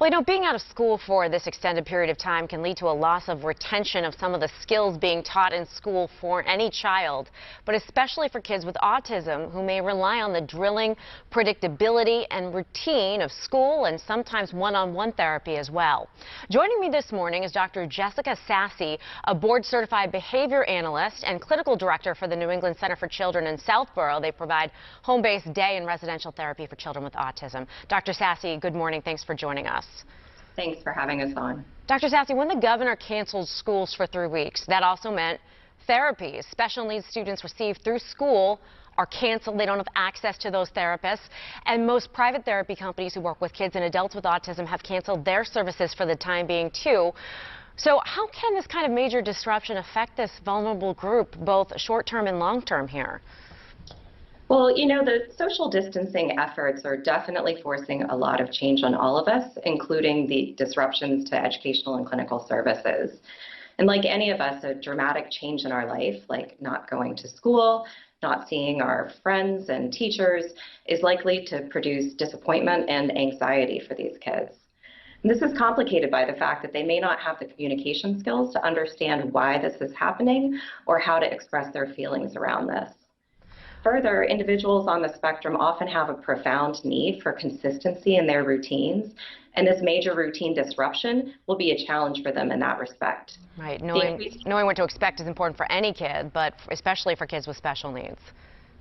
Well, being out of school for this extended period of time can lead to a loss of retention of some of the skills being taught in school for any child, but especially for kids with autism who may rely on the drilling, predictability, and routine of school and sometimes one-on-one therapy as well. Joining me this morning is Dr. Jessica Sassi, a board-certified behavior analyst and clinical director for the New England Center for Children in Southborough. They provide home-based day and residential therapy for children with autism. Dr. Sassi, good morning. Thanks for joining us. Thanks for having us on. Dr. Sassi, when the governor canceled schools for 3 weeks, that also meant therapies special needs students receive through school are canceled. They don't have access to those therapists. And most private therapy companies who work with kids and adults with autism have canceled their services for the time being, too. So how can this kind of major disruption affect this vulnerable group, both short-term and long-term here? Well, the social distancing efforts are definitely forcing a lot of change on all of us, including the disruptions to educational and clinical services. And like any of us, a dramatic change in our life, like not going to school, not seeing our friends and teachers, is likely to produce disappointment and anxiety for these kids. And this is complicated by the fact that they may not have the communication skills to understand why this is happening or how to express their feelings around this. Further, individuals on the spectrum often have a profound need for consistency in their routines, and this major routine disruption will be a challenge for them in that respect. Right. Knowing what to expect is important for any kid, but especially for kids with special needs.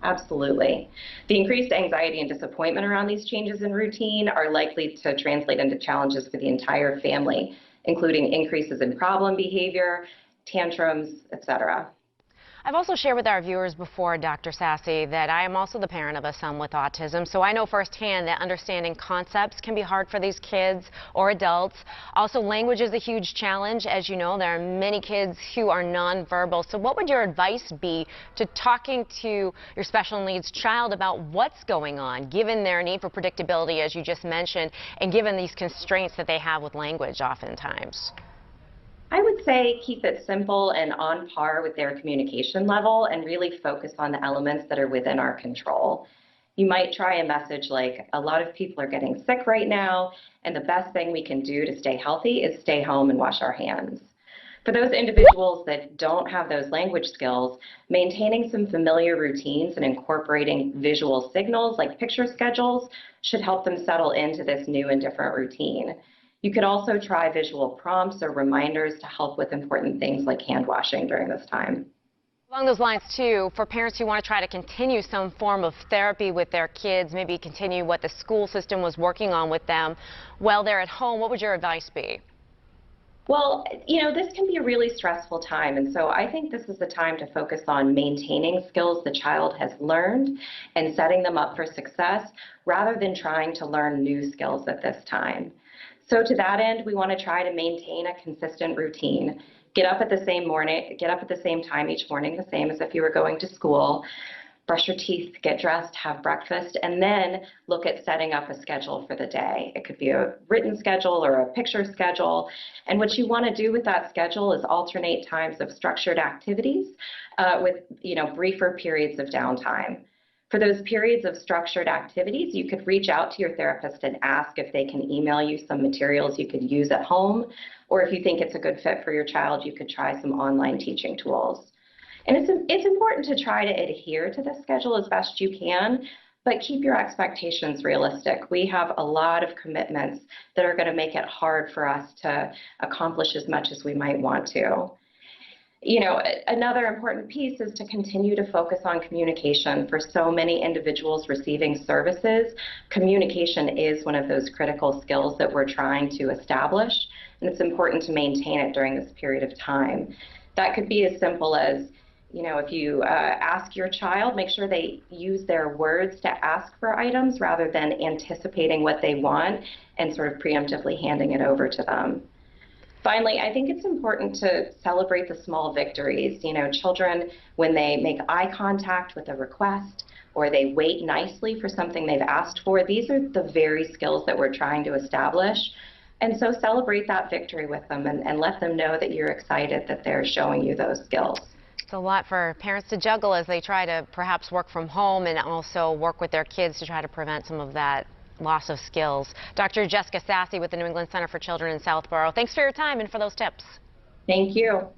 Absolutely. The increased anxiety and disappointment around these changes in routine are likely to translate into challenges for the entire family, including increases in problem behavior, tantrums, etc. I've also shared with our viewers before, Dr. Sassi, that I am also the parent of a son with autism, so I know firsthand that understanding concepts can be hard for these kids or adults. Also, language is a huge challenge. As you know, there are many kids who are nonverbal. So what would your advice be to talking to your special needs child about what's going on, given their need for predictability, as you just mentioned, and given these constraints that they have with language oftentimes? I would say keep it simple and on par with their communication level and really focus on the elements that are within our control. You might try a message like, a lot of people are getting sick right now, and the best thing we can do to stay healthy is stay home and wash our hands. For those individuals that don't have those language skills, maintaining some familiar routines and incorporating visual signals like picture schedules should help them settle into this new and different routine. You could also try visual prompts or reminders to help with important things like hand washing during this time. Along those lines, too, for parents who want to try to continue some form of therapy with their kids, maybe continue what the school system was working on with them while they're at home, what would your advice be? Well, this can be a really stressful time, and so I think this is the time to focus on maintaining skills the child has learned and setting them up for success rather than trying to learn new skills at this time. So to that end, we want to try to maintain a consistent routine. Get up at the same time each morning, the same as if you were going to school. Brush your teeth, get dressed, have breakfast, and then look at setting up a schedule for the day. It could be a written schedule or a picture schedule. And what you want to do with that schedule is alternate times of structured activities with briefer periods of downtime. For those periods of structured activities, you could reach out to your therapist and ask if they can email you some materials you could use at home, or if you think it's a good fit for your child, you could try some online teaching tools. And it's important to try to adhere to the schedule as best you can, but keep your expectations realistic. We have a lot of commitments that are going to make it hard for us to accomplish as much as we might want to. Another important piece is to continue to focus on communication. For so many individuals receiving services, communication is one of those critical skills that we're trying to establish, and it's important to maintain it during this period of time. That could be as simple as, if you ask your child, make sure they use their words to ask for items rather than anticipating what they want and sort of preemptively handing it over to them. Finally, I think it's important to celebrate the small victories. Children, when they make eye contact with a request or they wait nicely for something they've asked for, these are the very skills that we're trying to establish. And so celebrate that victory with them and let them know that you're excited that they're showing you those skills. It's a lot for parents to juggle as they try to perhaps work from home and also work with their kids to try to prevent some of that loss of skills. Dr. Jessica Sassi with the New England Center for Children in Southborough. Thanks for your time and for those tips. Thank you.